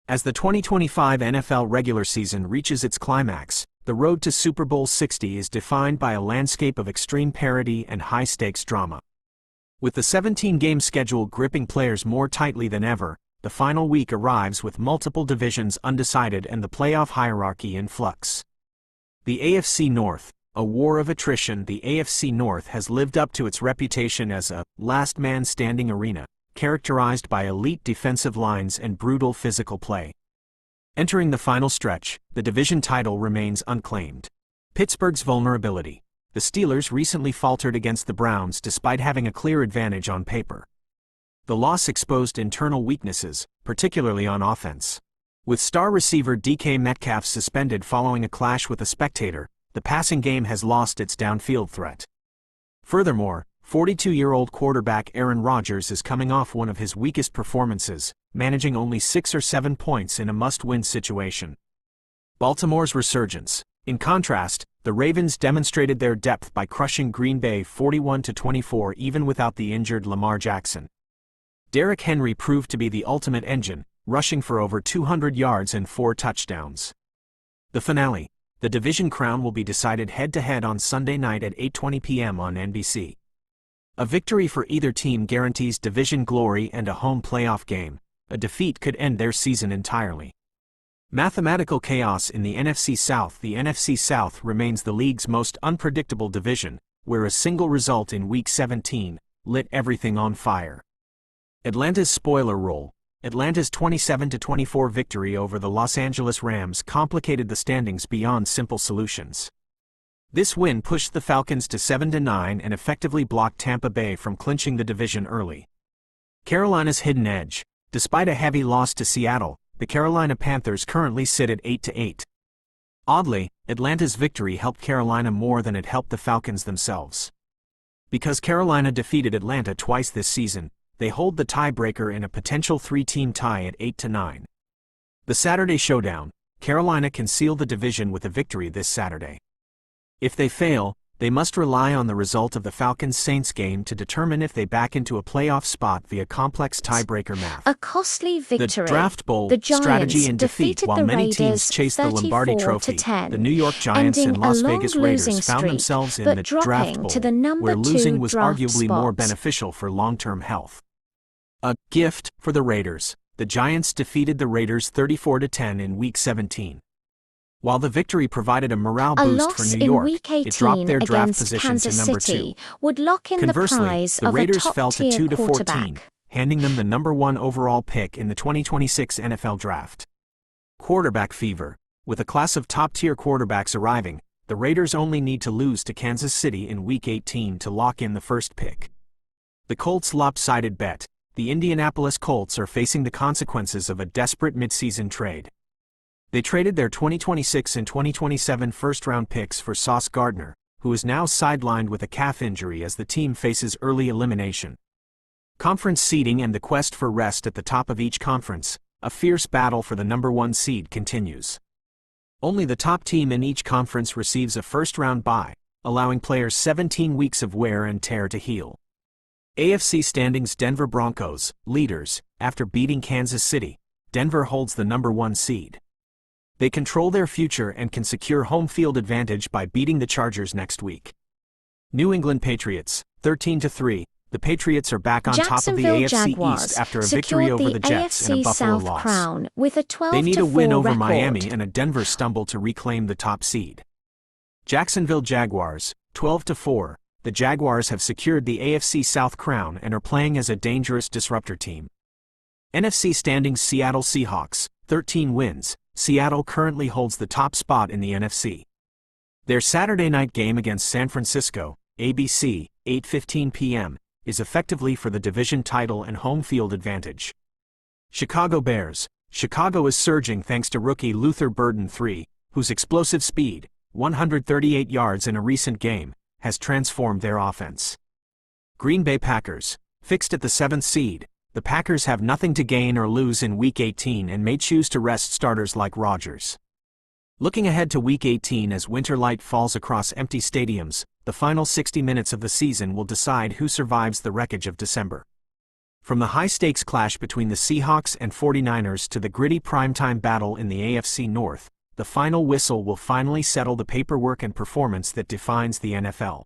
As the 2025 NFL regular season reaches its climax, the road to Super Bowl 60 is defined by a landscape of extreme parity and high-stakes drama. With the 17-game schedule gripping players more tightly than ever, the final week arrives with multiple divisions undecided and the playoff hierarchy in flux. The AFC North, a war of attrition. The AFC North has lived up to its reputation as a last man standing arena, characterized by elite defensive lines and brutal physical play. Entering the final stretch, the division title remains unclaimed. Pittsburgh's vulnerability. The Steelers recently faltered against the Browns despite having a clear advantage on paper. The loss exposed internal weaknesses, particularly on offense. With star receiver DK Metcalf suspended following a clash with a spectator, the passing game has lost its downfield threat. Furthermore, 42-year-old quarterback Aaron Rodgers is coming off one of his weakest performances, managing only 6 or 7 points in a must-win situation. Baltimore's resurgence. In contrast, the Ravens demonstrated their depth by crushing Green Bay 41-24 even without the injured Lamar Jackson. Derrick Henry proved to be the ultimate engine, rushing for over 200 yards and 4 touchdowns. The finale. The division crown will be decided head-to-head on Sunday night at 8:20 p.m. on NBC. A victory for either team guarantees division glory and a home playoff game. A defeat could end their season entirely. Mathematical chaos in the NFC South. The NFC South remains the league's most unpredictable division, where a single result in Week 17 lit everything on fire. Atlanta's spoiler role. Atlanta's 27-24 victory over the Los Angeles Rams complicated the standings beyond simple solutions. This win pushed the Falcons to 7-9 and effectively blocked Tampa Bay from clinching the division early. Carolina's hidden edge. Despite a heavy loss to Seattle, the Carolina Panthers currently sit at 8-8. Oddly, Atlanta's victory helped Carolina more than it helped the Falcons themselves. Because Carolina defeated Atlanta twice this season, they hold the tiebreaker in a potential 3-team tie at 8-9. The Saturday showdown. Carolina can seal the division with a victory this Saturday. If they fail, they must rely on the result of the Falcons-Saints game to determine if they back into a playoff spot via complex tiebreaker math. A costly victory. The Draft Bowl strategy and defeat. While many teams chased the Lombardi Trophy, the New York Giants and Las Vegas Raiders found themselves in the Draft Bowl, where losing was arguably more beneficial for long-term health. A gift for the Raiders. The Giants defeated the Raiders 34-10 in Week 17. While the victory provided a morale boost for New York, it dropped their draft position to number 2. Would lock in Conversely, the the Raiders fell to top-tier 2-14, handing them the number 1 overall pick in the 2026 NFL Draft. Quarterback fever. With a class of top-tier quarterbacks arriving, the Raiders only need to lose to Kansas City in Week 18 to lock in the first pick. The Colts' lopsided bet. The Indianapolis Colts are facing the consequences of a desperate midseason trade. They traded their 2026 and 2027 first-round picks for Sauce Gardner, who is now sidelined with a calf injury as the team faces early elimination. Conference seeding and the quest for rest at the top of each conference, a fierce battle for the number 1 seed continues. Only the top team in each conference receives a first-round bye, allowing players 17 weeks of wear and tear to heal. AFC standings. Denver Broncos, leaders. After beating Kansas City, Denver holds the number 1 seed. They control their future and can secure home field advantage by beating the Chargers next week. New England Patriots, 13-3. The Patriots are back on top of the AFC East after a victory over the Jets and a Buffalo South loss. Crown with a 12-4 They need a win over record. Miami and a Denver stumble to reclaim the top seed. Jacksonville Jaguars, 12-4. The Jaguars have secured the AFC South crown and are playing as a dangerous disruptor team. NFC standings. Seattle Seahawks, 13 wins. Seattle currently holds the top spot in the NFC. Their Saturday night game against San Francisco, ABC, 8:15 p.m., is effectively for the division title and home field advantage. Chicago Bears. Chicago is surging thanks to rookie Luther Burden III, whose explosive speed, 138 yards in a recent game, has transformed their offense. Green Bay Packers. Fixed at the 7th seed, the Packers have nothing to gain or lose in Week 18 and may choose to rest starters like Rodgers. Looking ahead to Week 18 as winter light falls across empty stadiums, the final 60 minutes of the season will decide who survives the wreckage of December. From the high-stakes clash between the Seahawks and 49ers to the gritty primetime battle in the AFC North, the final whistle will finally settle the paperwork and performance that defines the NFL.